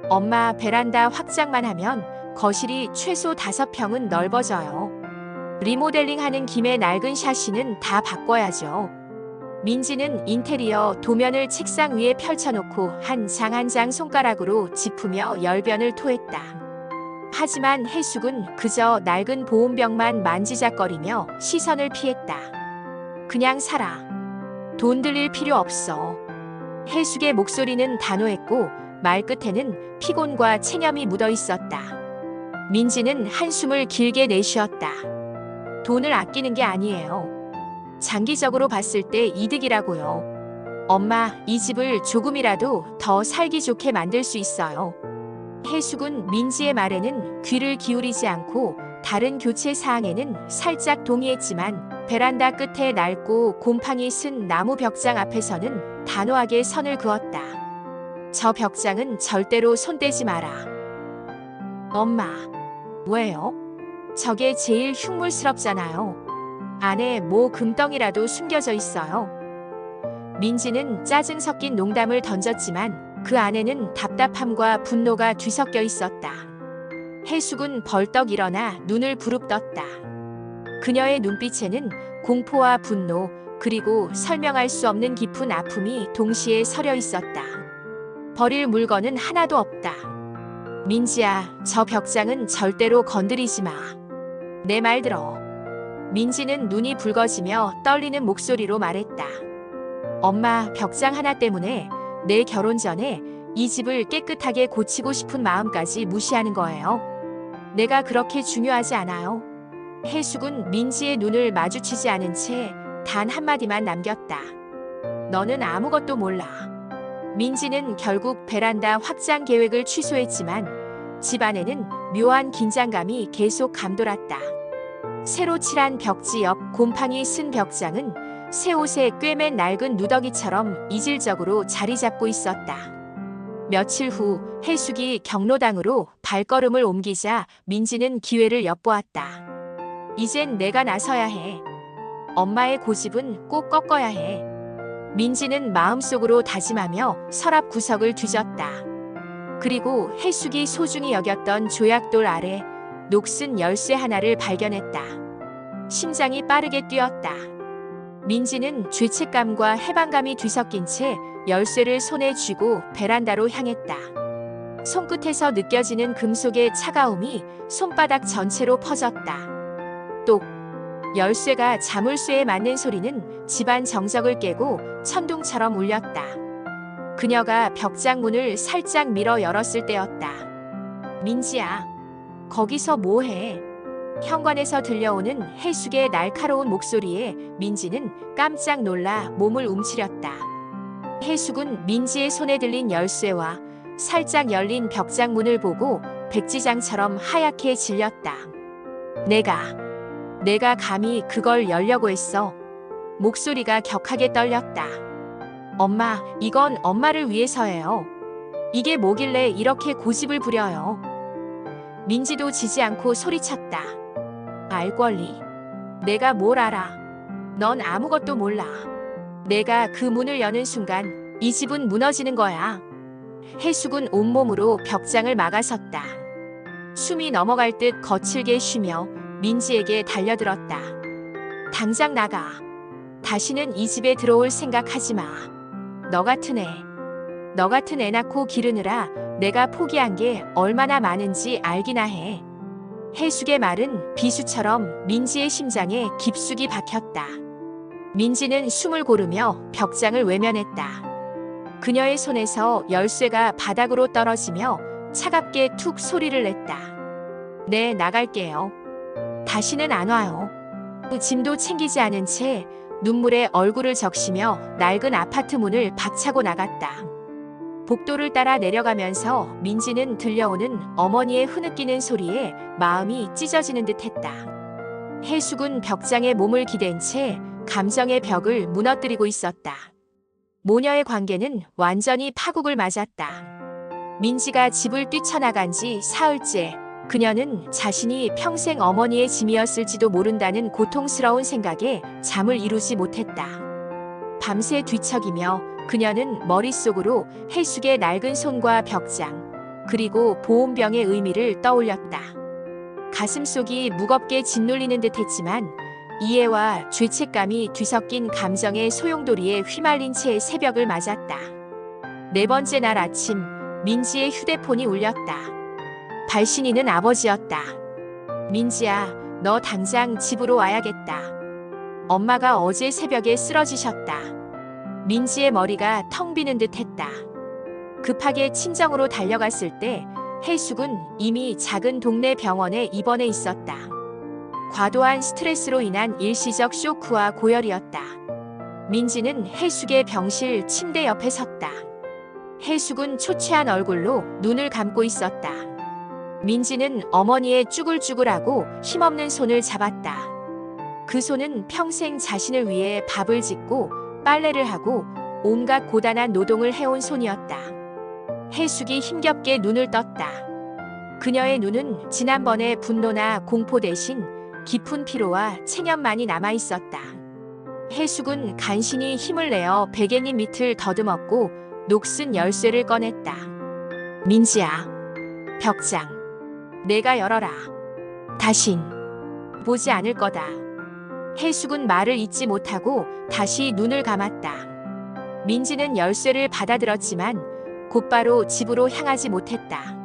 엄마 베란다 확장만 하면 거실이 최소 5평은 넓어져요. 리모델링 하는 김에 낡은 샤시는 다 바꿔야죠. 민지는 인테리어 도면을 책상 위에 펼쳐놓고 한 장 한 장 손가락으로 짚으며 열변을 토했다. 하지만 해숙은 그저 낡은 보온병만 만지작거리며 시선을 피했다. 그냥 살아. 돈 들일 필요 없어. 해숙의 목소리는 단호했고 말끝에는 피곤과 체념이 묻어 있었다. 민지는 한숨을 길게 내쉬었다. 돈을 아끼는 게 아니에요. 장기적으로 봤을 때 이득이라고요. 엄마, 이 집을 조금이라도 더 살기 좋게 만들 수 있어요. 해숙은 민지의 말에는 귀를 기울이지 않고 다른 교체 사항에는 살짝 동의했지만 베란다 끝에 낡고 곰팡이 쓴 나무 벽장 앞에서는 단호하게 선을 그었다. 저 벽장은 절대로 손대지 마라. 엄마, 왜요? 저게 제일 흉물스럽잖아요. 안에 뭐 금덩이라도 숨겨져 있어요. 민지는 짜증 섞인 농담을 던졌지만 그 안에는 답답함과 분노가 뒤섞여 있었다. 해숙은 벌떡 일어나 눈을 부릅떴다. 그녀의 눈빛에는 공포와 분노 그리고 설명할 수 없는 깊은 아픔이 동시에 서려 있었다. 버릴 물건은 하나도 없다. 민지야, 저 벽장은 절대로 건드리지 마. 내 말 들어. 민지는 눈이 붉어지며 떨리는 목소리로 말했다. 엄마, 벽장 하나 때문에 내 결혼 전에 이 집을 깨끗하게 고치고 싶은 마음까지 무시하는 거예요. 내가 그렇게 중요하지 않아요. 해숙은 민지의 눈을 마주치지 않은 채 단 한마디만 남겼다. 너는 아무것도 몰라. 민지는 결국 베란다 확장 계획을 취소했지만 집 안에는 묘한 긴장감이 계속 감돌았다. 새로 칠한 벽지 옆 곰팡이 쓴 벽장은 새 옷에 꿰맨 낡은 누더기처럼 이질적으로 자리 잡고 있었다. 며칠 후 해숙이 경로당으로 발걸음을 옮기자 민지는 기회를 엿보았다. 이젠 내가 나서야 해. 엄마의 고집은 꼭 꺾어야 해. 민지는 마음속으로 다짐하며 서랍 구석을 뒤졌다. 그리고 해숙이 소중히 여겼던 조약돌 아래 녹슨 열쇠 하나를 발견했다. 심장이 빠르게 뛰었다. 민지는 죄책감과 해방감이 뒤섞인 채 열쇠를 손에 쥐고 베란다로 향했다. 손끝에서 느껴지는 금속의 차가움이 손바닥 전체로 퍼졌다. 똑! 열쇠가 자물쇠에 맞는 소리는 집안 정적을 깨고 천둥처럼 울렸다. 그녀가 벽장 문을 살짝 밀어 열었을 때였다. 민지야, 거기서 뭐해? 현관에서 들려오는 해숙의 날카로운 목소리에 민지는 깜짝 놀라 몸을 움츠렸다. 해숙은 민지의 손에 들린 열쇠와 살짝 열린 벽장 문을 보고 백지장처럼 하얗게 질렸다. 내가 감히 그걸 열려고 했어. 목소리가 격하게 떨렸다. 엄마, 이건 엄마를 위해서예요. 이게 뭐길래 이렇게 고집을 부려요. 민지도 지지 않고 소리쳤다. 알 권리. 내가 뭘 알아. 넌 아무것도 몰라. 내가 그 문을 여는 순간 이 집은 무너지는 거야. 해숙은 온몸으로 벽장을 막아섰다. 숨이 넘어갈 듯 거칠게 쉬며 민지에게 달려들었다. 당장 나가. 다시는 이 집에 들어올 생각하지 마. 너 같은 애 낳고 기르느라 내가 포기한 게 얼마나 많은지 알기나 해. 해숙의 말은 비수처럼 민지의 심장에 깊숙이 박혔다. 민지는 숨을 고르며 벽장을 외면했다. 그녀의 손에서 열쇠가 바닥으로 떨어지며 차갑게 툭 소리를 냈다. 네, 나갈게요. 다시는 안 와요. 짐도 챙기지 않은 채 눈물에 얼굴을 적시며 낡은 아파트 문을 박차고 나갔다. 복도를 따라 내려가면서 민지는 들려오는 어머니의 흐느끼는 소리에 마음이 찢어지는 듯했다. 해숙은 벽장에 몸을 기댄 채 감정의 벽을 무너뜨리고 있었다. 모녀의 관계는 완전히 파국을 맞았다. 민지가 집을 뛰쳐나간 지 사흘째 그녀는 자신이 평생 어머니의 짐이었을지도 모른다는 고통스러운 생각에 잠을 이루지 못했다. 밤새 뒤척이며 그녀는 머릿속으로 해숙의 낡은 손과 벽장, 그리고 보온병의 의미를 떠올렸다. 가슴속이 무겁게 짓눌리는 듯했지만 이해와 죄책감이 뒤섞인 감정의 소용돌이에 휘말린 채 새벽을 맞았다. 네 번째 날 아침, 민지의 휴대폰이 울렸다. 발신인은 아버지였다. 민지야, 너 당장 집으로 와야겠다. 엄마가 어제 새벽에 쓰러지셨다. 민지의 머리가 텅 비는 듯했다. 급하게 친정으로 달려갔을 때 해숙은 이미 작은 동네 병원에 입원해 있었다. 과도한 스트레스로 인한 일시적 쇼크와 고열이었다. 민지는 해숙의 병실 침대 옆에 섰다. 해숙은 초췌한 얼굴로 눈을 감고 있었다. 민지는 어머니의 쭈글쭈글하고 힘없는 손을 잡았다. 그 손은 평생 자신을 위해 밥을 짓고 빨래를 하고 온갖 고단한 노동을 해온 손이었다. 해숙이 힘겹게 눈을 떴다. 그녀의 눈은 지난번의 분노나 공포 대신 깊은 피로와 체념만이 남아 있었다. 해숙은 간신히 힘을 내어 베갯잎 밑을 더듬었고 녹슨 열쇠를 꺼냈다. 민지야, 벽장. 내가 열어라. 다신 보지 않을 거다. 해숙은 말을 잇지 못하고 다시 눈을 감았다. 민지는 열쇠를 받아들었지만 곧바로 집으로 향하지 못했다.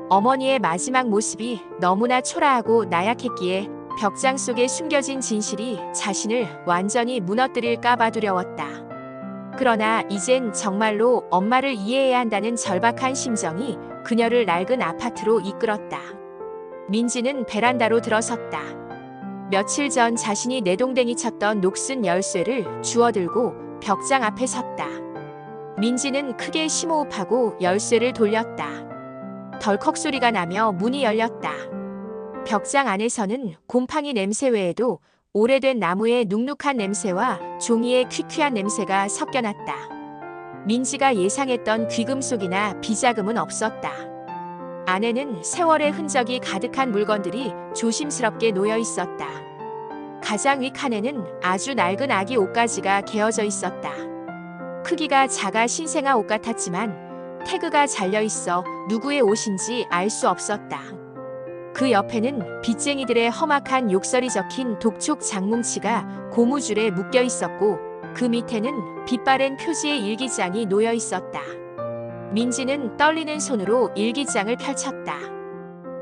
어머니의 마지막 모습이 너무나 초라하고 나약했기에 벽장 속에 숨겨진 진실이 자신을 완전히 무너뜨릴까봐 두려웠다. 그러나 이젠 정말로 엄마를 이해해야 한다는 절박한 심정이 그녀를 낡은 아파트로 이끌었다. 민지는 베란다로 들어섰다. 며칠 전 자신이 내동댕이 쳤던 녹슨 열쇠를 주워들고 벽장 앞에 섰다. 민지는 크게 심호흡하고 열쇠를 돌렸다. 덜컥 소리가 나며 문이 열렸다. 벽장 안에서는 곰팡이 냄새 외에도 오래된 나무의 눅눅한 냄새와 종이의 퀴퀴한 냄새가 섞여났다. 민지가 예상했던 귀금속이나 비자금은 없었다. 안에는 세월의 흔적이 가득한 물건들이 조심스럽게 놓여 있었다. 가장 위 칸에는 아주 낡은 아기 옷가지가 개어져 있었다. 크기가 작아 신생아 옷 같았지만 태그가 잘려 있어 누구의 옷인지 알 수 없었다. 그 옆에는 빚쟁이들의 험악한 욕설이 적힌 독촉 장뭉치가 고무줄에 묶여 있었고 그 밑에는 빛바랜 표지의 일기장이 놓여 있었다. 민지는 떨리는 손으로 일기장을 펼쳤다.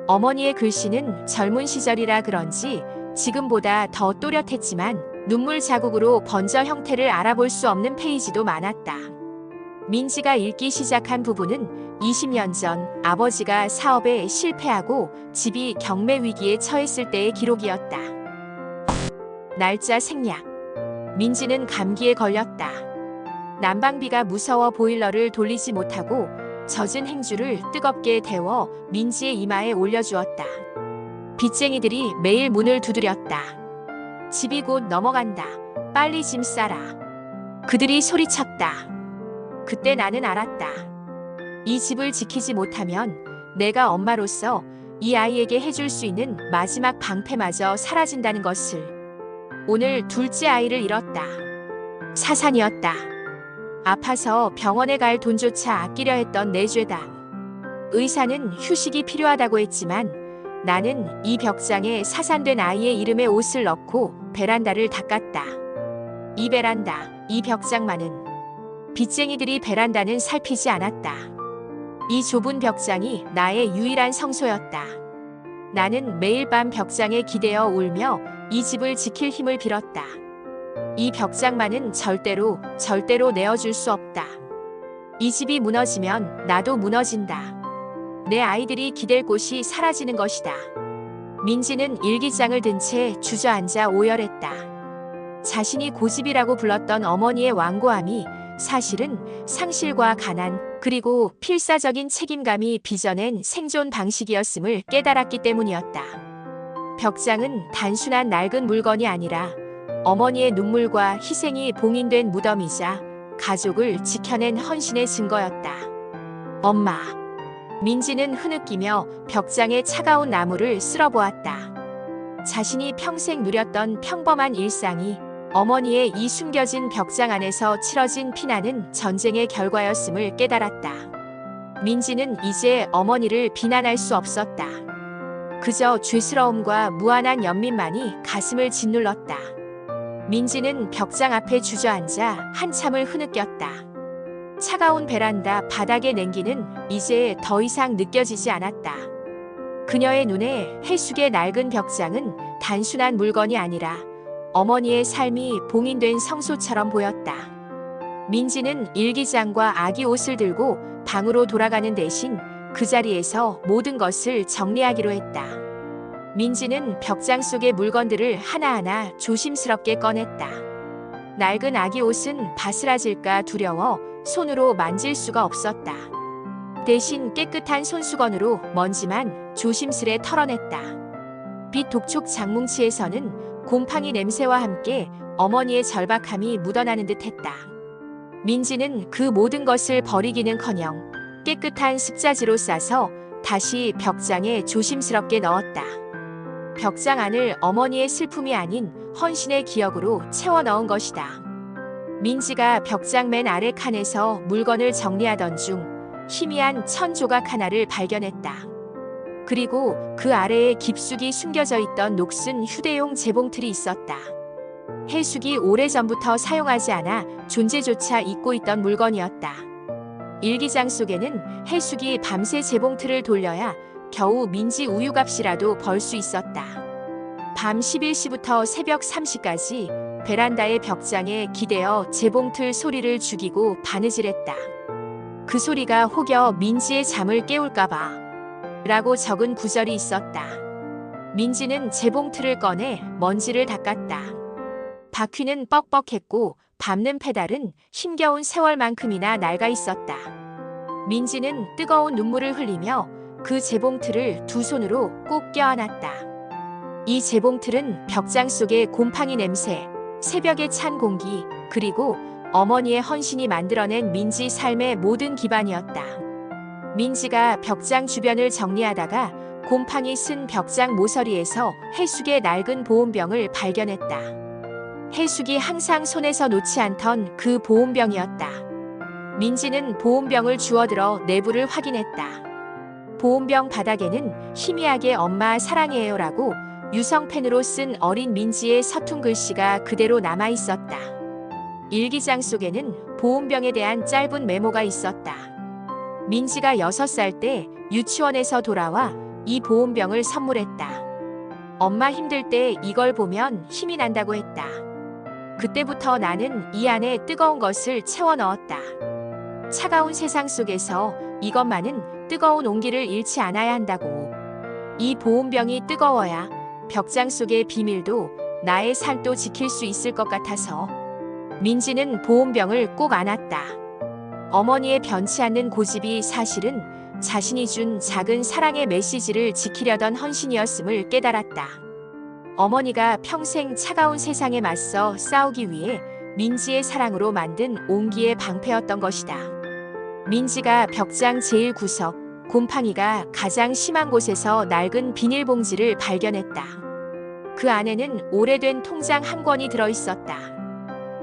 어머니의 글씨는 젊은 시절이라 그런지 지금보다 더 또렷했지만 눈물 자국으로 번져 형태를 알아볼 수 없는 페이지도 많았다. 민지가 읽기 시작한 부분은 20년 전 아버지가 사업에 실패하고 집이 경매 위기에 처했을 때의 기록이었다. 날짜 생략. 민지는 감기에 걸렸다. 난방비가 무서워 보일러를 돌리지 못하고 젖은 행주를 뜨겁게 데워 민지의 이마에 올려주었다. 빚쟁이들이 매일 문을 두드렸다. 집이 곧 넘어간다. 빨리 짐 싸라. 그들이 소리쳤다. 그때 나는 알았다. 이 집을 지키지 못하면 내가 엄마로서 이 아이에게 해줄 수 있는 마지막 방패마저 사라진다는 것을. 오늘 둘째 아이를 잃었다. 사산이었다. 아파서 병원에 갈 돈조차 아끼려 했던 내 죄다. 의사는 휴식이 필요하다고 했지만 나는 이 벽장에 사산된 아이의 이름의 옷을 넣고 베란다를 닦았다. 이 베란다, 이 벽장만은. 빚쟁이들이 베란다는 살피지 않았다. 이 좁은 벽장이 나의 유일한 성소였다. 나는 매일 밤 벽장에 기대어 울며 이 집을 지킬 힘을 빌었다. 이 벽장만은 절대로 내어줄 수 없다. 이 집이 무너지면 나도 무너진다. 내 아이들이 기댈 곳이 사라지는 것이다. 민지는 일기장을 든 채 주저앉아 오열했다. 자신이 고집이라고 불렀던 어머니의 완고함이 사실은 상실과 가난 그리고 필사적인 책임감이 빚어낸 생존 방식이었음을 깨달았기 때문이었다. 벽장은 단순한 낡은 물건이 아니라 어머니의 눈물과 희생이 봉인된 무덤이자 가족을 지켜낸 헌신의 증거였다. 엄마. 민지는 흐느끼며 벽장의 차가운 나무를 쓸어보았다. 자신이 평생 누렸던 평범한 일상이 어머니의 이 숨겨진 벽장 안에서 치러진 피나는 전쟁의 결과였음을 깨달았다. 민지는 이제 어머니를 비난할 수 없었다. 그저 죄스러움과 무한한 연민만이 가슴을 짓눌렀다. 민지는 벽장 앞에 주저앉아 한참을 흐느꼈다. 차가운 베란다 바닥의 냉기는 이제 더 이상 느껴지지 않았다. 그녀의 눈에 해숙의 낡은 벽장은 단순한 물건이 아니라 어머니의 삶이 봉인된 성소처럼 보였다. 민지는 일기장과 아기 옷을 들고 방으로 돌아가는 대신 그 자리에서 모든 것을 정리하기로 했다. 민지는 벽장 속의 물건들을 하나하나 조심스럽게 꺼냈다. 낡은 아기 옷은 바스라질까 두려워 손으로 만질 수가 없었다. 대신 깨끗한 손수건으로 먼지만 조심스레 털어냈다. 빛 독촉 장뭉치에서는 곰팡이 냄새와 함께 어머니의 절박함이 묻어나는 듯했다. 민지는 그 모든 것을 버리기는커녕 깨끗한 습자지로 싸서 다시 벽장에 조심스럽게 넣었다. 벽장 안을 어머니의 슬픔이 아닌 헌신의 기억으로 채워 넣은 것이다. 민지가 벽장 맨 아래 칸에서 물건을 정리하던 중 희미한 천 조각 하나를 발견했다. 그리고 그 아래에 깊숙이 숨겨져 있던 녹슨 휴대용 재봉틀이 있었다. 해숙이 오래전부터 사용하지 않아 존재조차 잊고 있던 물건이었다. 일기장 속에는 해숙이 밤새 재봉틀을 돌려야 겨우 민지 우유값이라도 벌 수 있었다. 밤 11시부터 새벽 3시까지 베란다의 벽장에 기대어 재봉틀 소리를 죽이고 바느질했다. 그 소리가 혹여 민지의 잠을 깨울까봐 라고 적은 구절이 있었다. 민지는 재봉틀을 꺼내 먼지를 닦았다. 바퀴는 뻑뻑했고 밟는 페달은 힘겨운 세월만큼이나 낡아 있었다. 민지는 뜨거운 눈물을 흘리며 그 재봉틀을 두 손으로 꼭 껴안았다. 이 재봉틀은 벽장 속의 곰팡이 냄새, 새벽의 찬 공기, 그리고 어머니의 헌신이 만들어낸 민지 삶의 모든 기반이었다. 민지가 벽장 주변을 정리하다가 곰팡이 쓴 벽장 모서리에서 해숙의 낡은 보온병을 발견했다. 해숙이 항상 손에서 놓지 않던 그 보온병이었다. 민지는 보온병을 주워들어 내부를 확인했다. 보온병 바닥에는 희미하게 엄마 사랑해요라고 유성펜으로 쓴 어린 민지의 서툰 글씨가 그대로 남아 있었다. 일기장 속에는 보온병에 대한 짧은 메모가 있었다. 민지가 6살 때 유치원에서 돌아와 이 보온병을 선물했다. 엄마 힘들 때 이걸 보면 힘이 난다고 했다. 그때부터 나는 이 안에 뜨거운 것을 채워 넣었다. 차가운 세상 속에서 이것만은 뜨거운 온기를 잃지 않아야 한다고. 이 보온병이 뜨거워야 벽장 속의 비밀도 나의 삶도 지킬 수 있을 것 같아서. 민지는 보온병을 꼭 안았다. 어머니의 변치 않는 고집이 사실은 자신이 준 작은 사랑의 메시지를 지키려던 헌신이었음을 깨달았다. 어머니가 평생 차가운 세상에 맞서 싸우기 위해 민지의 사랑으로 만든 온기의 방패였던 것이다. 민지가 벽장 제일 구석, 곰팡이가 가장 심한 곳에서 낡은 비닐봉지를 발견했다. 그 안에는 오래된 통장 한 권이 들어있었다.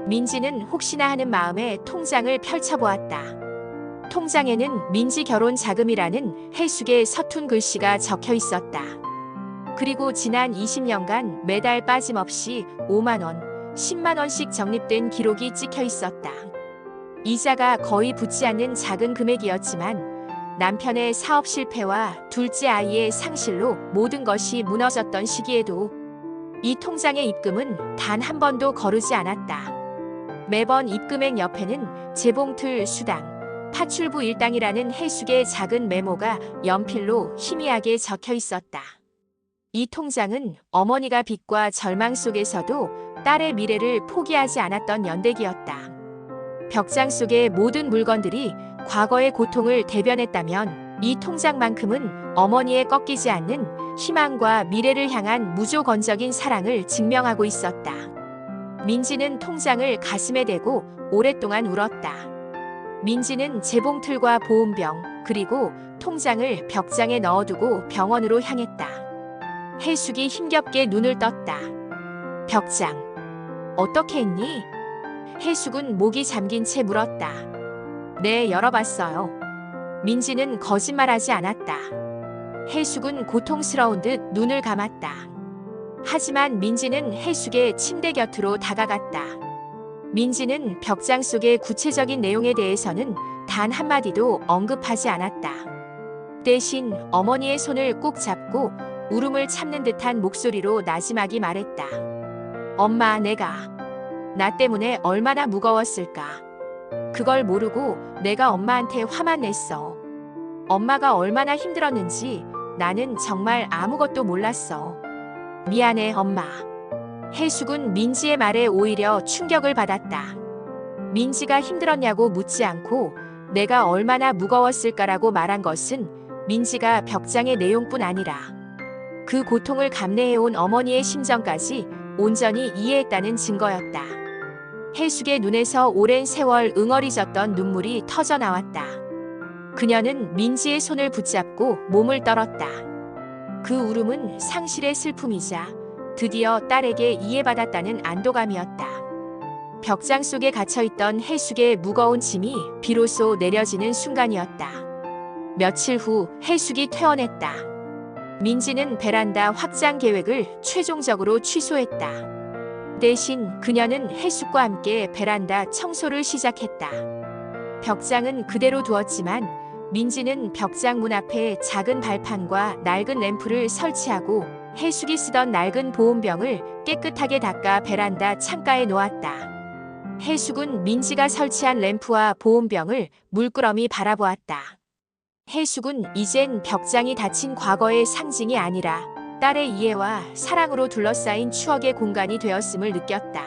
민지는 혹시나 하는 마음에 통장을 펼쳐보았다. 통장에는 민지 결혼 자금이라는 해숙의 서툰 글씨가 적혀 있었다. 그리고 지난 20년간 매달 빠짐없이 5만 원, 10만 원씩 적립된 기록이 찍혀 있었다. 이자가 거의 붙지 않는 작은 금액이었지만 남편의 사업 실패와 둘째 아이의 상실로 모든 것이 무너졌던 시기에도 이 통장의 입금은 단 한 번도 거르지 않았다. 매번 입금액 옆에는 재봉틀 수당, 파출부 일당이라는 해숙의 작은 메모가 연필로 희미하게 적혀 있었다. 이 통장은 어머니가 빚과 절망 속에서도 딸의 미래를 포기하지 않았던 연대기였다. 벽장 속의 모든 물건들이 과거의 고통을 대변했다면 이 통장만큼은 어머니의 꺾이지 않는 희망과 미래를 향한 무조건적인 사랑을 증명하고 있었다. 민지는 통장을 가슴에 대고 오랫동안 울었다. 민지는 재봉틀과 보온병 그리고 통장을 벽장에 넣어두고 병원으로 향했다. 해숙이 힘겹게 눈을 떴다. 벽장. 어떻게 했니? 해숙은 목이 잠긴 채 물었다. 네, 열어봤어요. 민지는 거짓말하지 않았다. 해숙은 고통스러운 듯 눈을 감았다. 하지만 민지는 해숙의 침대 곁으로 다가갔다. 민지는 벽장 속의 구체적인 내용에 대해서는 단 한마디도 언급하지 않았다. 대신 어머니의 손을 꼭 잡고 울음을 참는 듯한 목소리로 나지막이 말했다. 엄마, 나 때문에 얼마나 무거웠을까. 그걸 모르고 내가 엄마한테 화만 냈어. 엄마가 얼마나 힘들었는지 나는 정말 아무것도 몰랐어. 미안해, 엄마. 해숙은 민지의 말에 오히려 충격을 받았다. 민지가 힘들었냐고 묻지 않고 내가 얼마나 무거웠을까라고 말한 것은 민지가 벽장의 내용뿐 아니라 그 고통을 감내해온 어머니의 심정까지 온전히 이해했다는 증거였다. 해숙의 눈에서 오랜 세월 응어리졌던 눈물이 터져 나왔다. 그녀는 민지의 손을 붙잡고 몸을 떨었다. 그 울음은 상실의 슬픔이자 드디어 딸에게 이해받았다는 안도감이었다. 벽장 속에 갇혀있던 해숙의 무거운 짐이 비로소 내려지는 순간이었다. 며칠 후 해숙이 퇴원했다. 민지는 베란다 확장 계획을 최종적으로 취소했다. 대신 그녀는 해숙과 함께 베란다 청소를 시작했다. 벽장은 그대로 두었지만 민지는 벽장 문 앞에 작은 발판과 낡은 램프를 설치하고 해숙이 쓰던 낡은 보온병을 깨끗하게 닦아 베란다 창가에 놓았다. 해숙은 민지가 설치한 램프와 보온병을 물끄러미 바라보았다. 해숙은 이젠 벽장이 닫힌 과거의 상징이 아니라 딸의 이해와 사랑으로 둘러싸인 추억의 공간이 되었음을 느꼈다.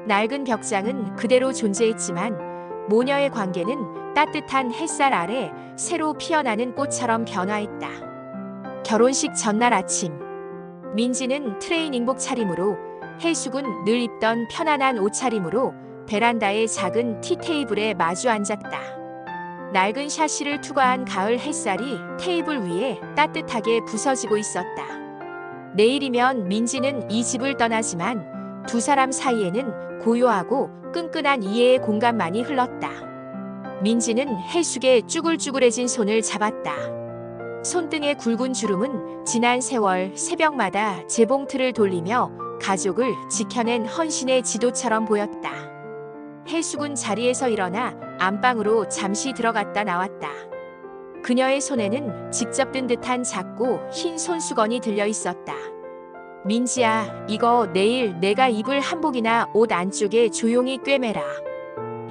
낡은 벽장은 그대로 존재했지만 모녀의 관계는 따뜻한 햇살 아래 새로 피어나는 꽃처럼 변화했다. 결혼식 전날 아침, 민지는 트레이닝복 차림으로, 해숙은 늘 입던 편안한 옷차림으로 베란다의 작은 티테이블에 마주 앉았다. 낡은 샤시를 투과한 가을 햇살이 테이블 위에 따뜻하게 부서지고 있었다. 내일이면 민지는 이 집을 떠나지만 두 사람 사이에는 고요하고 끈끈한 이해의 공간만이 흘렀다. 민지는 해숙의 쭈글쭈글해진 손을 잡았다. 손등의 굵은 주름은 지난 세월 새벽마다 재봉틀을 돌리며 가족을 지켜낸 헌신의 지도처럼 보였다. 해숙은 자리에서 일어나 안방으로 잠시 들어갔다 나왔다. 그녀의 손에는 직접 든 듯한 작고 흰 손수건이 들려 있었다. 민지야, 이거 내일 내가 입을 한복이나 옷 안쪽에 조용히 꿰매라.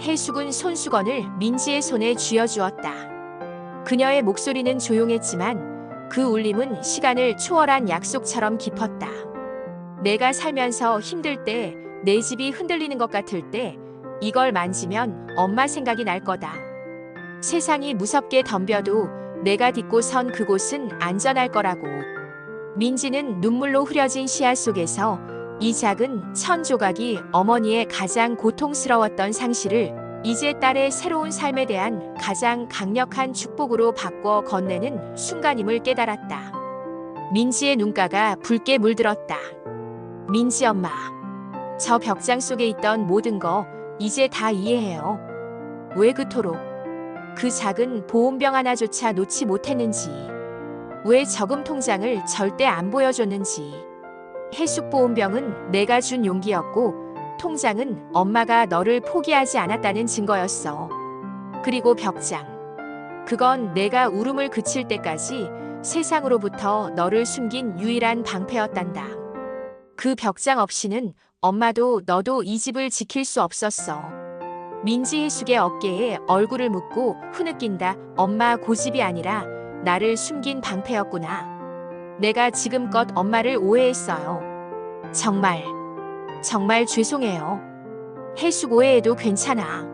해숙은 손수건을 민지의 손에 쥐어주었다. 그녀의 목소리는 조용했지만 그 울림은 시간을 초월한 약속처럼 깊었다. 내가 살면서 힘들 때, 내 집이 흔들리는 것 같을 때 이걸 만지면 엄마 생각이 날 거다. 세상이 무섭게 덤벼도 내가 딛고 선 그곳은 안전할 거라고. 민지는 눈물로 흐려진 시야 속에서 이 작은 천 조각이 어머니의 가장 고통스러웠던 상실을 이제 딸의 새로운 삶에 대한 가장 강력한 축복으로 바꿔 건네는 순간임을 깨달았다. 민지의 눈가가 붉게 물들었다. 민지 엄마, 저 벽장 속에 있던 모든 거 이제 다 이해해요. 왜 그토록 그 작은 보온병 하나조차 놓지 못했는지, 왜 저금 통장을 절대 안 보여줬는지. 해숙 보온병은 내가 준 용기였고 통장은 엄마가 너를 포기하지 않았다는 증거였어. 그리고 벽장, 그건 내가 울음을 그칠 때까지 세상으로부터 너를 숨긴 유일한 방패였단다. 그 벽장 없이는 엄마도 너도 이 집을 지킬 수 없었어. 민지 해숙의 어깨에 얼굴을 묻고 흐느낀다. 엄마 고집이 아니라 나를 숨긴 방패였구나. 내가 지금껏 엄마를 오해했어요. 정말 죄송해요. 해숙 오해해도 괜찮아.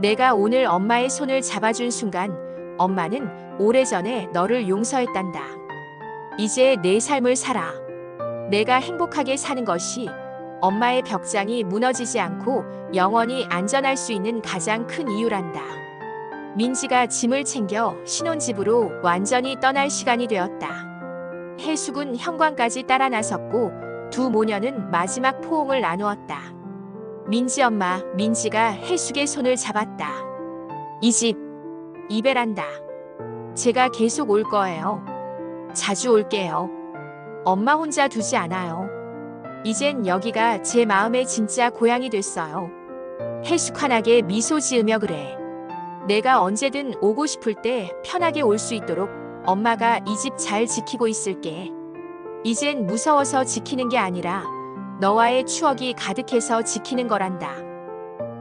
내가 오늘 엄마의 손을 잡아준 순간 엄마는 오래전에 너를 용서했단다. 이제 내 삶을 살아. 내가 행복하게 사는 것이 엄마의 벽장이 무너지지 않고 영원히 안전할 수 있는 가장 큰 이유란다. 민지가 짐을 챙겨 신혼집으로 완전히 떠날 시간이 되었다. 해숙은 현관까지 따라 나섰고 두 모녀는 마지막 포옹을 나누었다. 민지 엄마, 민지가 해숙의 손을 잡았다. 이 집, 이 베란다, 제가 계속 올 거예요. 자주 올게요. 엄마 혼자 두지 않아요. 이젠 여기가 제 마음의 진짜 고향이 됐어요. 혜숙 환하게 미소 지으며 그래. 내가 언제든 오고 싶을 때 편하게 올 수 있도록 엄마가 이 집 잘 지키고 있을게. 이젠 무서워서 지키는 게 아니라 너와의 추억이 가득해서 지키는 거란다.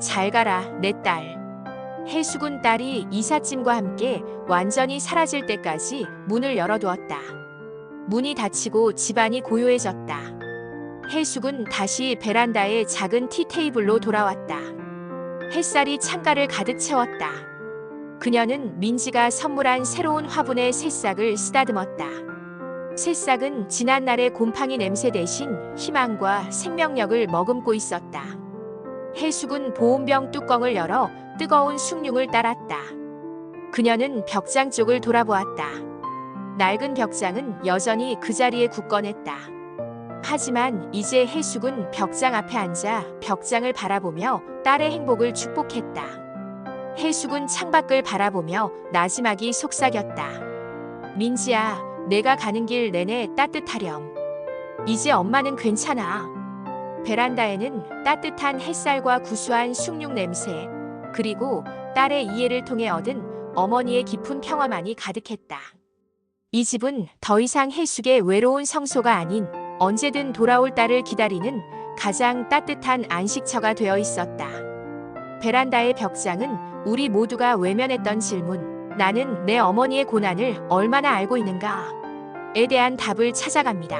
잘 가라, 내 딸. 혜숙은 딸이 이삿짐과 함께 완전히 사라질 때까지 문을 열어두었다. 문이 닫히고 집안이 고요해졌다. 혜숙은 다시 베란다의 작은 티테이블로 돌아왔다. 햇살이 창가를 가득 채웠다. 그녀는 민지가 선물한 새로운 화분의 새싹을 쓰다듬었다. 새싹은 지난날의 곰팡이 냄새 대신 희망과 생명력을 머금고 있었다. 혜숙은 보온병 뚜껑을 열어 뜨거운 숭늉을 따랐다. 그녀는 벽장 쪽을 돌아보았다. 낡은 벽장은 여전히 그 자리에 굳건했다. 하지만 이제 혜숙은 벽장 앞에 앉아 벽장을 바라보며 딸의 행복을 축복했다. 혜숙은 창밖을 바라보며 나지막이 속삭였다. 민지야, 내가 가는 길 내내 따뜻하렴. 이제 엄마는 괜찮아. 베란다에는 따뜻한 햇살과 구수한 숭늉 냄새, 그리고 딸의 이해를 통해 얻은 어머니의 깊은 평화만이 가득했다. 이 집은 더 이상 혜숙의 외로운 성소가 아닌 언제든 돌아올 딸을 기다리는 가장 따뜻한 안식처가 되어 있었다. 베란다의 벽장은 우리 모두가 외면했던 질문, 나는 내 어머니의 고난을 얼마나 알고 있는가에 대한 답을 찾아갑니다.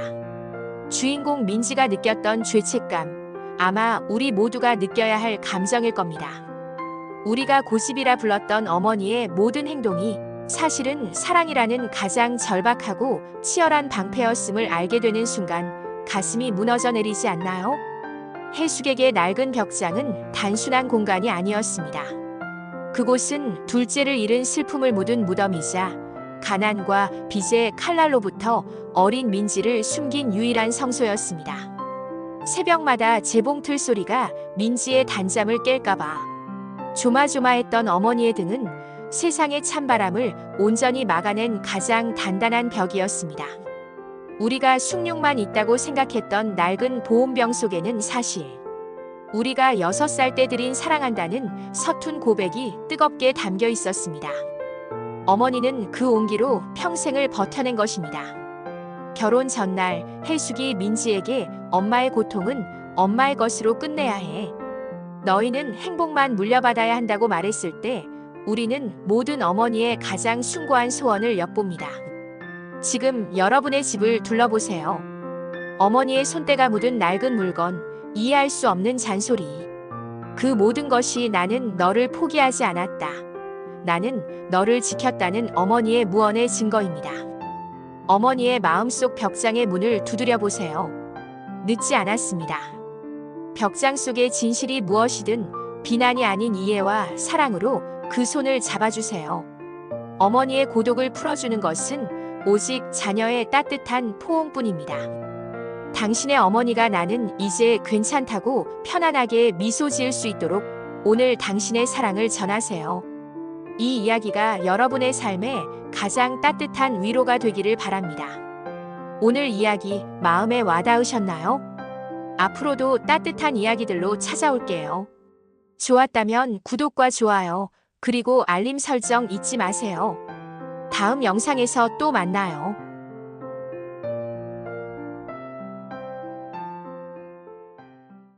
주인공 민지가 느꼈던 죄책감, 아마 우리 모두가 느껴야 할 감정일 겁니다. 우리가 고집이라 불렀던 어머니의 모든 행동이 사실은 사랑이라는 가장 절박하고 치열한 방패였음을 알게 되는 순간 가슴이 무너져 내리지 않나요? 혜숙에게 낡은 벽장은 단순한 공간이 아니었습니다. 그곳은 둘째를 잃은 슬픔을 묻은 무덤이자 가난과 빚의 칼날로부터 어린 민지를 숨긴 유일한 성소였습니다. 새벽마다 재봉틀 소리가 민지의 단잠을 깰까봐 조마조마했던 어머니의 등은 세상의 찬바람을 온전히 막아낸 가장 단단한 벽이었습니다. 우리가 숭늉만 있다고 생각했던 낡은 보온병 속에는 사실 우리가 6살 때 드린 사랑한다는 서툰 고백이 뜨겁게 담겨 있었습니다. 어머니는 그 온기로 평생을 버텨낸 것입니다. 결혼 전날 혜숙이 민지에게 엄마의 고통은 엄마의 것으로 끝내야 해. 너희는 행복만 물려받아야 한다고 말했을 때 우리는 모든 어머니의 가장 숭고한 소원을 엿봅니다. 지금 여러분의 집을 둘러보세요. 어머니의 손때가 묻은 낡은 물건, 이해할 수 없는 잔소리. 그 모든 것이 나는 너를 포기하지 않았다. 나는 너를 지켰다는 어머니의 무언의 증거입니다. 어머니의 마음속 벽장의 문을 두드려 보세요. 늦지 않았습니다. 벽장 속의 진실이 무엇이든 비난이 아닌 이해와 사랑으로 그 손을 잡아주세요. 어머니의 고독을 풀어주는 것은 오직 자녀의 따뜻한 포옹뿐입니다. 당신의 어머니가 나는 이제 괜찮다고 편안하게 미소 지을 수 있도록 오늘 당신의 사랑을 전하세요. 이 이야기가 여러분의 삶에 가장 따뜻한 위로가 되기를 바랍니다. 오늘 이야기 마음에 와닿으셨나요? 앞으로도 따뜻한 이야기들로 찾아올게요. 좋았다면 구독과 좋아요, 그리고 알림 설정 잊지 마세요. 다음 영상에서 또 만나요.